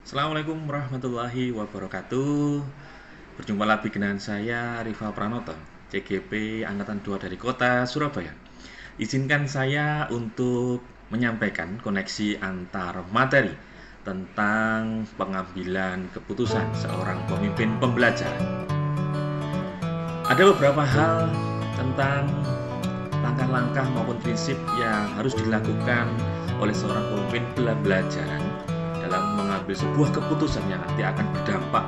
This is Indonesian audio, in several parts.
Assalamualaikum warahmatullahi wabarakatuh. Berjumpa lagi dengan saya Rifa Pranoto, CGP Angkatan 2 dari Kota Surabaya. Izinkan saya untuk menyampaikan koneksi antar materi tentang pengambilan keputusan seorang pemimpin pembelajaran. Ada beberapa hal tentang langkah-langkah maupun prinsip yang harus dilakukan oleh seorang pemimpin pembelajaran dalam mengambil sebuah keputusan yang nanti akan berdampak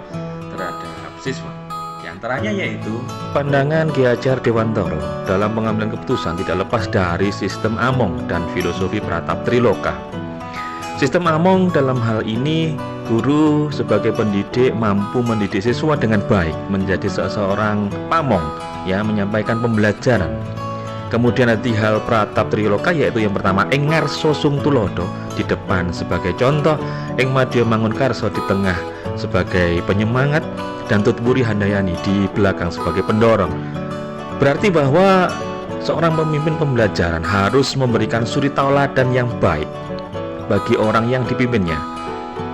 terhadap siswa. Di antaranya yaitu pandangan Ki Hajar Dewantara dalam pengambilan keputusan tidak lepas dari sistem Among dan filosofi Pratap Triloka. Sistem Among dalam hal ini, guru sebagai pendidik mampu mendidik siswa dengan baik menjadi seseorang pamong yang menyampaikan pembelajaran. Kemudian ada hal Pratap Triloka, yaitu yang pertama ing ngarsa sung tulodo di depan sebagai contoh, ing madya mangun karso di tengah sebagai penyemangat, dan tutpuri handayani di belakang sebagai pendorong. Berarti bahwa seorang pemimpin pembelajaran harus memberikan suri tauladan yang baik bagi orang yang dipimpinnya.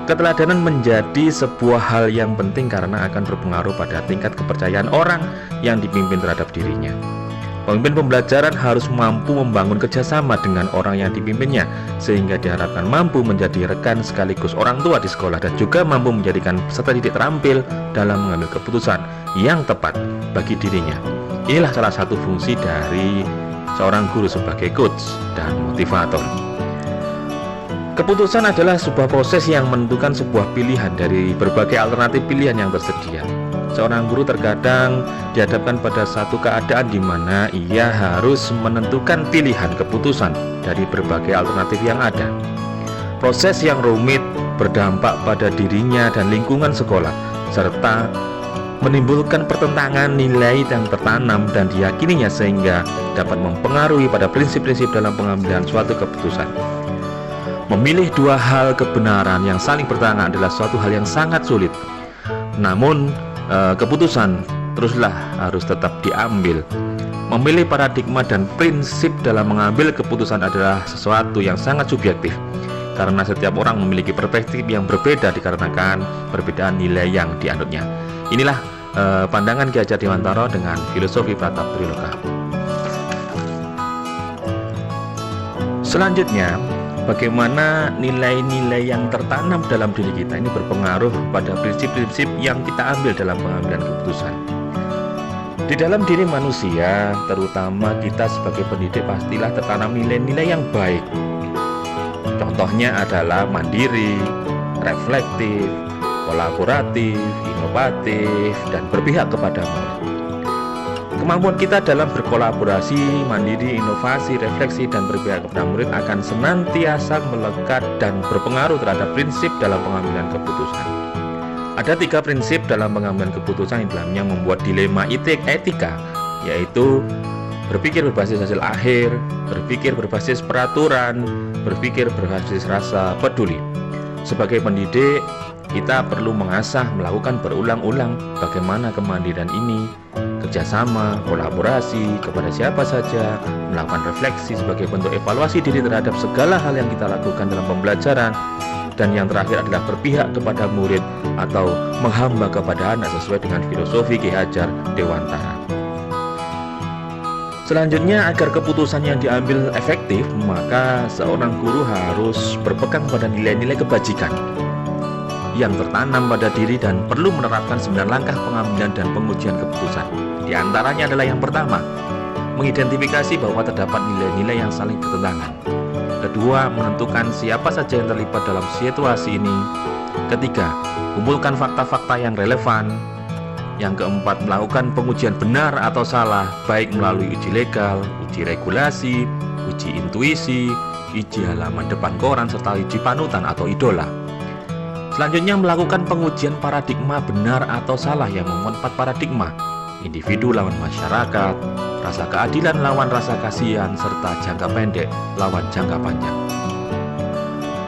Keteladanan menjadi sebuah hal yang penting karena akan berpengaruh pada tingkat kepercayaan orang yang dipimpin terhadap dirinya. Pemimpin pembelajaran harus mampu membangun kerjasama dengan orang yang dipimpinnya, sehingga diharapkan mampu menjadi rekan sekaligus orang tua di sekolah dan juga mampu menjadikan peserta didik terampil dalam mengambil keputusan yang tepat bagi dirinya. Inilah salah satu fungsi dari seorang guru sebagai coach dan motivator. Keputusan adalah sebuah proses yang menentukan sebuah pilihan dari berbagai alternatif pilihan yang tersedia. Seorang guru terkadang dihadapkan pada satu keadaan di mana ia harus menentukan pilihan keputusan dari berbagai alternatif yang ada. Proses yang rumit berdampak pada dirinya dan lingkungan sekolah, serta menimbulkan pertentangan nilai yang tertanam dan diyakininya sehingga dapat mempengaruhi pada prinsip-prinsip dalam pengambilan suatu keputusan. Memilih dua hal kebenaran yang saling bertentangan adalah suatu hal yang sangat sulit. Namun keputusan teruslah harus tetap diambil. Memilih paradigma dan prinsip dalam mengambil keputusan adalah sesuatu yang sangat subjektif, karena setiap orang memiliki perspektif yang berbeda dikarenakan perbedaan nilai yang dianutnya. Inilah pandangan Ki Hajar Dewantara dengan filosofi Pratap Triloka. Selanjutnya, bagaimana nilai-nilai yang tertanam dalam diri kita ini berpengaruh pada prinsip-prinsip yang kita ambil dalam pengambilan keputusan. Di dalam diri manusia, terutama kita sebagai pendidik, pastilah tertanam nilai-nilai yang baik. Contohnya adalah mandiri, reflektif, kolaboratif, inovatif, dan berpihak kepada murid. Kemampuan kita dalam berkolaborasi, mandiri, inovasi, refleksi, dan berpihak kepada murid akan senantiasa melekat dan berpengaruh terhadap prinsip dalam pengambilan keputusan. Ada 3 prinsip dalam pengambilan keputusan yang dalamnya membuat dilema etika, yaitu berpikir berbasis hasil akhir, berpikir berbasis peraturan, berpikir berbasis rasa peduli. Sebagai pendidik, kita perlu mengasah, melakukan berulang-ulang bagaimana kemandirian ini, kerjasama, kolaborasi kepada siapa saja, melakukan refleksi sebagai bentuk evaluasi diri terhadap segala hal yang kita lakukan dalam pembelajaran, dan yang terakhir adalah berpihak kepada murid atau menghamba kepada anak sesuai dengan filosofi Ki Hajar Dewantara. Selanjutnya, agar keputusan yang diambil efektif, maka seorang guru harus berpegang pada nilai-nilai kebajikan yang tertanam pada diri dan perlu menerapkan 9 langkah pengambilan dan pengujian keputusan. Di antaranya adalah yang pertama, mengidentifikasi bahwa terdapat nilai-nilai yang saling bertentangan. Kedua, menentukan siapa saja yang terlibat dalam situasi ini. Ketiga, kumpulkan fakta-fakta yang relevan. Yang keempat, melakukan pengujian benar atau salah, baik melalui uji legal, uji regulasi, uji intuisi, uji halaman depan koran, serta uji panutan atau idola. Selanjutnya, melakukan pengujian paradigma benar atau salah yang memuat 4 paradigma: individu lawan masyarakat, rasa keadilan lawan rasa kasihan, serta jangka pendek lawan jangka panjang.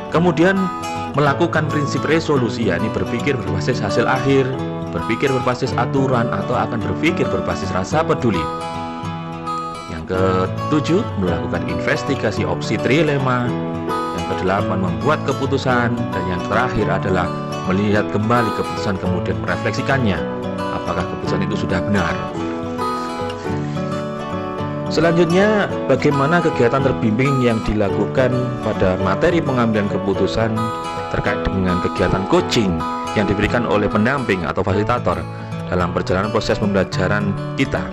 Kemudian, melakukan prinsip resolusi, yakni berpikir berbasis hasil akhir, berpikir berbasis aturan, atau akan berpikir berbasis rasa peduli. Yang ke-7, melakukan investigasi opsi trilema. Yang ke-8, membuat keputusan. Dan yang terakhir adalah melihat kembali keputusan kemudian merefleksikannya, apakah keputusan itu sudah benar. Selanjutnya, bagaimana kegiatan terbimbing yang dilakukan pada materi pengambilan keputusan terkait dengan kegiatan coaching yang diberikan oleh pendamping atau fasilitator dalam perjalanan proses pembelajaran kita.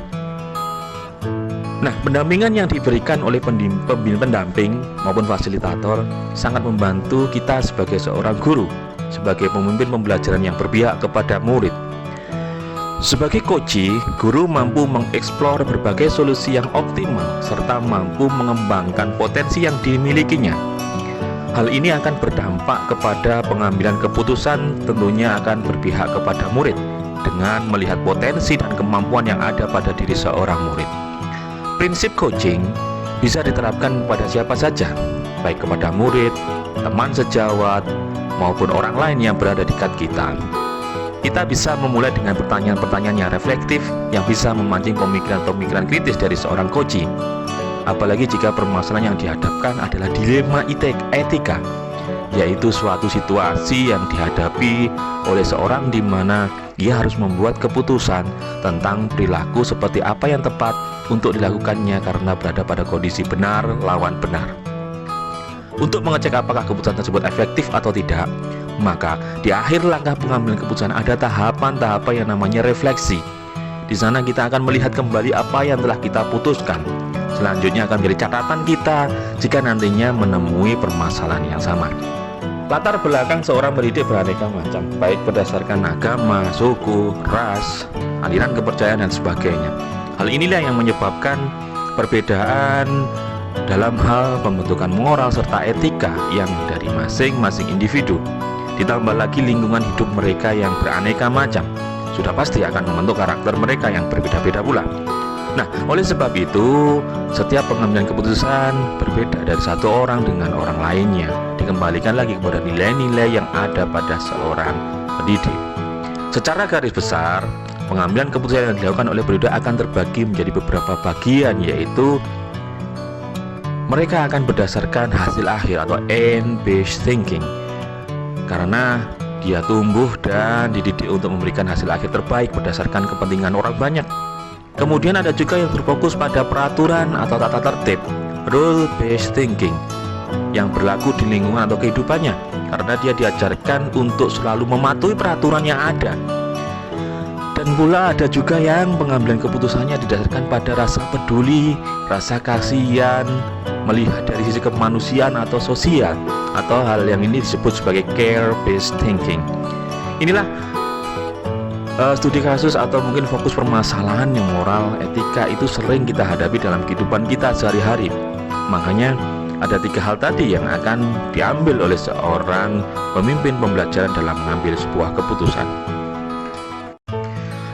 Nah, pendampingan yang diberikan oleh pendamping maupun fasilitator sangat membantu kita sebagai seorang guru, sebagai pemimpin pembelajaran yang berpihak kepada murid. Sebagai coach, guru mampu mengeksplor berbagai solusi yang optimal serta mampu mengembangkan potensi yang dimilikinya. Hal ini akan berdampak kepada pengambilan keputusan, tentunya akan berpihak kepada murid dengan melihat potensi dan kemampuan yang ada pada diri seorang murid. Prinsip coaching bisa diterapkan pada siapa saja, baik kepada murid, teman sejawat, maupun orang lain yang berada di dekat kita. Kita bisa memulai dengan pertanyaan-pertanyaan yang reflektif yang bisa memancing pemikiran-pemikiran kritis dari seorang coach. Apalagi jika permasalahan yang dihadapkan adalah dilema etika, yaitu suatu situasi yang dihadapi oleh seorang di mana dia harus membuat keputusan tentang perilaku seperti apa yang tepat untuk dilakukannya karena berada pada kondisi benar lawan benar. Untuk mengecek apakah keputusan tersebut efektif atau tidak, maka di akhir langkah pengambilan keputusan ada tahapan-tahapan yang namanya refleksi. Di sana kita akan melihat kembali apa yang telah kita putuskan. Selanjutnya akan menjadi catatan kita jika nantinya menemui permasalahan yang sama. Latar belakang seorang pendidik beraneka macam, baik berdasarkan agama, suku, ras, aliran kepercayaan, dan sebagainya. Hal inilah yang menyebabkan perbedaan dalam hal pembentukan moral serta etika yang dari masing-masing individu. Ditambah lagi lingkungan hidup mereka yang beraneka macam, sudah pasti akan membentuk karakter mereka yang berbeda-beda pula. Nah, oleh sebab itu, setiap pengambilan keputusan berbeda dari satu orang dengan orang lainnya. Dikembalikan lagi kepada nilai-nilai yang ada pada seorang pendidik. Secara garis besar, pengambilan keputusan yang dilakukan oleh pendidik akan terbagi menjadi beberapa bagian, yaitu mereka akan berdasarkan hasil akhir atau end-based thinking, karena dia tumbuh dan dididik untuk memberikan hasil akhir terbaik berdasarkan kepentingan orang banyak. Kemudian ada juga yang berfokus pada peraturan atau tata tertib, rule-based thinking, yang berlaku di lingkungan atau kehidupannya, karena dia diajarkan untuk selalu mematuhi peraturan yang ada. Dan pula ada juga yang pengambilan keputusannya didasarkan pada rasa peduli, rasa kasihan, melihat dari sisi kemanusiaan atau sosial, atau hal yang ini disebut sebagai care-based thinking. Inilah studi kasus atau mungkin fokus permasalahan yang moral, etika itu sering kita hadapi dalam kehidupan kita sehari-hari. Makanya ada 3 hal tadi yang akan diambil oleh seorang pemimpin pembelajaran dalam mengambil sebuah keputusan.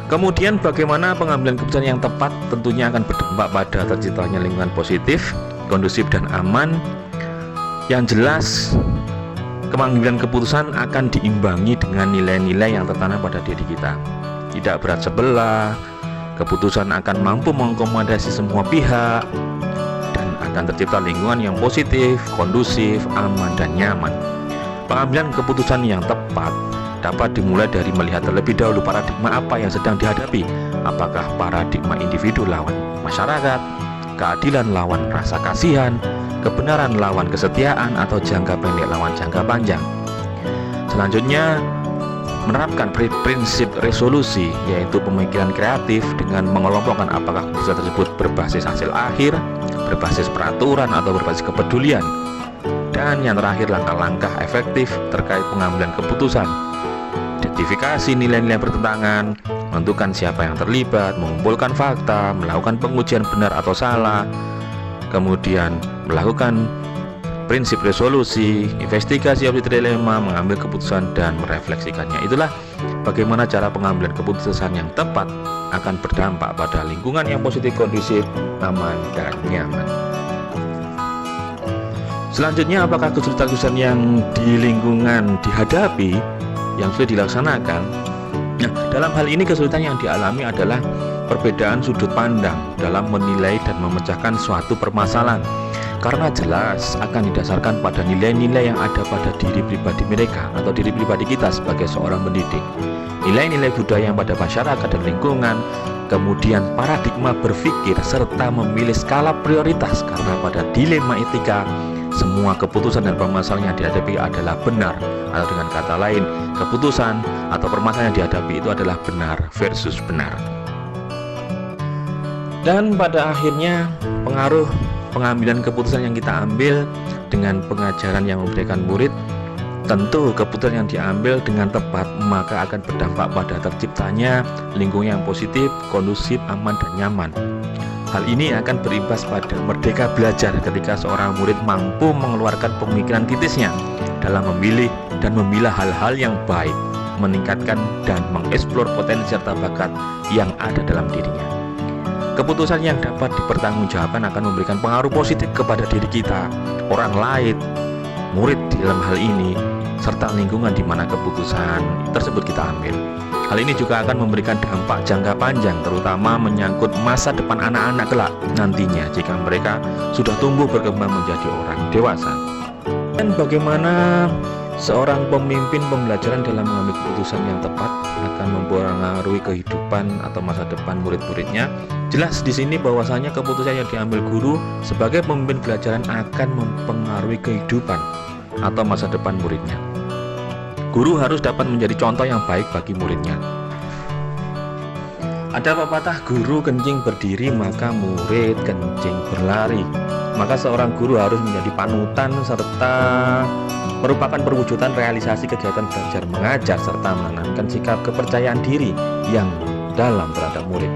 Kemudian bagaimana pengambilan keputusan yang tepat tentunya akan berdampak pada terciptanya lingkungan positif, kondusif, dan aman. Yang jelas, pengambilan keputusan akan diimbangi dengan nilai-nilai yang tertanam pada diri kita. Tidak berat sebelah, keputusan akan mampu mengakomodasi semua pihak, dan akan tercipta lingkungan yang positif, kondusif, aman, dan nyaman. Pengambilan keputusan yang tepat dapat dimulai dari melihat terlebih dahulu paradigma apa yang sedang dihadapi. Apakah paradigma individu lawan masyarakat, keadilan lawan rasa kasihan, kebenaran lawan kesetiaan, atau jangka pendek lawan jangka panjang. Selanjutnya, menerapkan prinsip resolusi, yaitu pemikiran kreatif dengan mengelompokkan apakah keputusan tersebut berbasis hasil akhir, berbasis peraturan, atau berbasis kepedulian. Dan yang terakhir, langkah-langkah efektif terkait pengambilan keputusan. Identifikasi nilai-nilai bertentangan, menentukan siapa yang terlibat, mengumpulkan fakta, melakukan pengujian benar atau salah, kemudian melakukan prinsip resolusi, investigasi opsi dilema, mengambil keputusan, dan merefleksikannya. Itulah bagaimana cara pengambilan keputusan yang tepat akan berdampak pada lingkungan yang positif, kondusif, aman, dan nyaman. Selanjutnya, apakah kesulitan-kesulitan yang di lingkungan dihadapi yang sudah dilaksanakan? Nah, dalam hal ini kesulitan yang dialami adalah perbedaan sudut pandang dalam menilai dan memecahkan suatu permasalahan. karena jelas akan didasarkan pada nilai-nilai yang ada pada diri pribadi mereka atau diri pribadi kita sebagai seorang pendidik. Nilai-nilai budaya yang pada masyarakat dan lingkungan, kemudian paradigma berpikir serta memilih skala prioritas, karena pada dilema etika semua keputusan dan permasalahan yang dihadapi adalah benar, atau dengan kata lain, keputusan atau permasalahan yang dihadapi itu adalah benar versus benar. Dan pada akhirnya pengaruh pengambilan keputusan yang kita ambil dengan pengajaran yang memberikan murid, tentu keputusan yang diambil dengan tepat maka akan berdampak pada terciptanya lingkungan yang positif, kondusif, aman, dan nyaman. Hal ini akan berimbas pada merdeka belajar ketika seorang murid mampu mengeluarkan pemikiran kritisnya dalam memilih dan memilah hal-hal yang baik, meningkatkan dan mengeksplor potensi serta bakat yang ada dalam dirinya. Keputusan yang dapat dipertanggungjawabkan akan memberikan pengaruh positif kepada diri kita, orang lain, murid dalam hal ini, serta lingkungan di mana keputusan tersebut kita ambil. Hal ini juga akan memberikan dampak jangka panjang, terutama menyangkut masa depan anak-anak kelak nantinya jika mereka sudah tumbuh berkembang menjadi orang dewasa. Dan bagaimana seorang pemimpin pembelajaran dalam mengambil keputusan yang tepat akan mempengaruhi kehidupan atau masa depan murid-muridnya. Jelas di sini bahwasanya keputusan yang diambil guru sebagai pemimpin pelajaran akan mempengaruhi kehidupan atau masa depan muridnya. Guru harus dapat menjadi contoh yang baik bagi muridnya. Ada pepatah, guru kencing berdiri maka murid kencing berlari. Maka seorang guru harus menjadi panutan serta merupakan perwujudan realisasi kegiatan belajar mengajar serta menanamkan sikap kepercayaan diri yang dalam terhadap murid.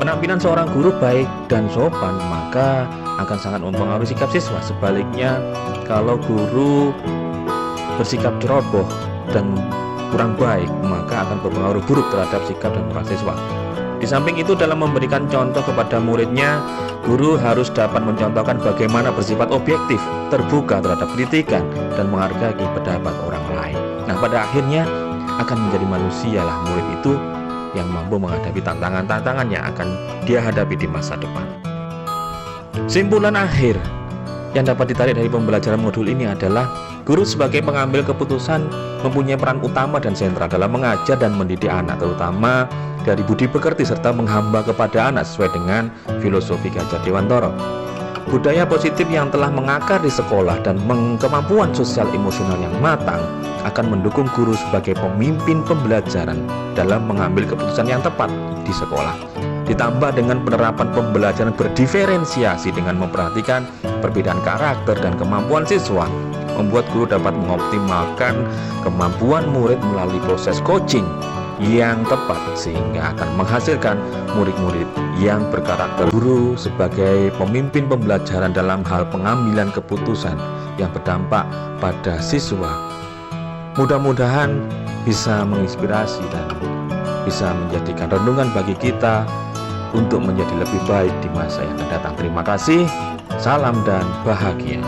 Penampilan seorang guru baik dan sopan maka akan sangat mempengaruhi sikap siswa. Sebaliknya, kalau guru bersikap ceroboh dan kurang baik maka akan berpengaruh buruk terhadap sikap dan moral siswa. Di samping itu, dalam memberikan contoh kepada muridnya, guru harus dapat mencontohkan bagaimana bersifat objektif, terbuka terhadap kritikan, dan menghargai pendapat orang lain. Nah, pada akhirnya akan menjadi manusialah murid itu yang mampu menghadapi tantangan-tantangan yang akan dia hadapi di masa depan. Simpulan akhir yang dapat ditarik dari pembelajaran modul ini adalah guru sebagai pengambil keputusan mempunyai peran utama dan sentral dalam mengajar dan mendidik anak, terutama dari budi pekerti serta menghamba kepada anak sesuai dengan filosofi Gajah Dewantara. Budaya positif yang telah mengakar di sekolah dan kemampuan sosial emosional yang matang akan mendukung guru sebagai pemimpin pembelajaran dalam mengambil keputusan yang tepat di sekolah. Ditambah dengan penerapan pembelajaran berdiferensiasi dengan memperhatikan perbedaan karakter dan kemampuan siswa, membuat guru dapat mengoptimalkan kemampuan murid melalui proses coaching yang tepat sehingga akan menghasilkan murid-murid yang berkarakter. Guru sebagai pemimpin pembelajaran dalam hal pengambilan keputusan yang berdampak pada siswa mudah-mudahan bisa menginspirasi dan bisa menjadikan renungan bagi kita untuk menjadi lebih baik di masa yang akan datang. Terima kasih, salam dan bahagia.